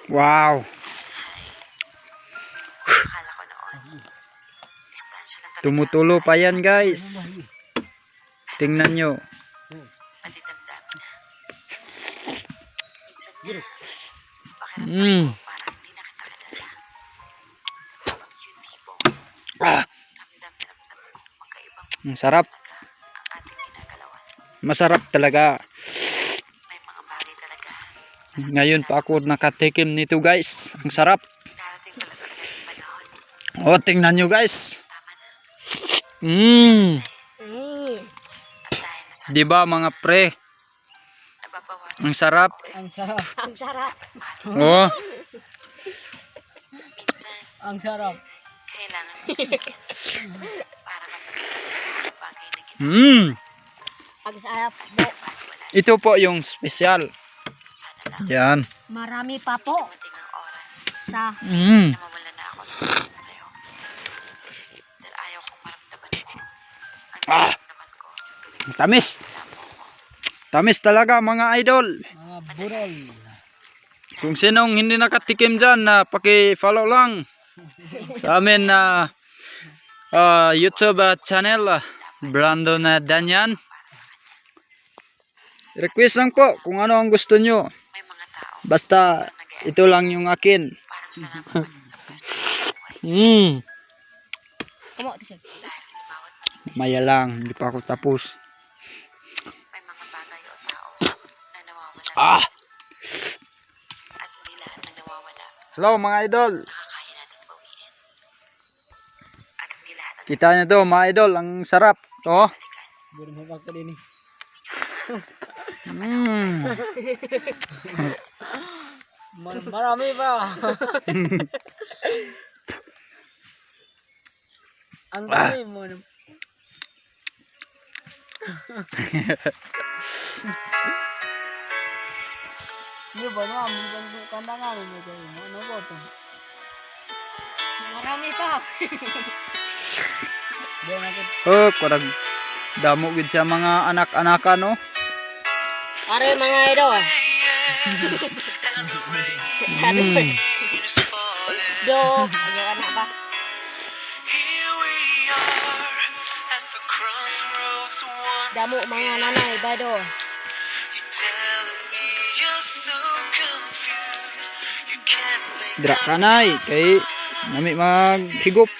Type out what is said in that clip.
Wow. Akala ko noon, distansya lang talaga. Tumutulo pa yan, guys. Tingnan nyo. Pati damdamin. Minsan nga, Mm. parang hindi na kita kilala. Yung tipong Ah, ramdam na ramdam mo magkaibang ang sarap. talaga ang ating ginagalawan. Masarap talaga. May mga bagay talaga. Ngayon pa ako nakatikim nito, guys. Ang sarap. Darating talaga yung panahon. Oh, tingnan nyo, guys. Tama na. Mm. At dahil nasa Diba, mga pre? nababawasan Ang sarap. Ang sarap. ang sarap. Oh. Minsan, Ang sarap. kailangan mo bigyan para mapagsasabi ang bagay na ginagawa. Mm. Ang sarap po. Wala Ito po yung special. sana lang. Yan. Marami pa po Dumating ang oras sa Mm. na mawala na ako ng pagmamahal sa'yo. Dahil ayaw kong maramdaman mo ang Ah. naman ko sa tuwing Tamis. wala mo ako. Tamis talaga, mga idol. mga burol. Kung sinong hindi nakatikim dyan, paki-follow lang sa amin na YouTube channel, Brandon Danyan. Request lang po kung ano ang gusto nyo. May mga tao Basta ito lang yung akin. para salamat pa din sa pwesto ng buhay. Kumo siya. Dahil sa bawat maling Maya lang, hindi pa ako tapos. may mga bagay o tao na nawawala Ah! at hindi lahat na nawawala Hello mga idol. nakakaya natin bawiin. At hindi lahat ng Kita nyo to mga idol, ang sarap. Oh. balikan. Burol mo pa din eh. Mm. Marami pa. Ang dami mo. Hindi ba na? Kanda nga rin mo kayo. Ano ba ito? Marami pa. Diyan ako. Oh, kurang damo gid sa mga anak-anakan no. Are mga idol. Mm. Do, ayo anak pa. Damo mga nanay ba do? Dra kanay kay nami maghigop.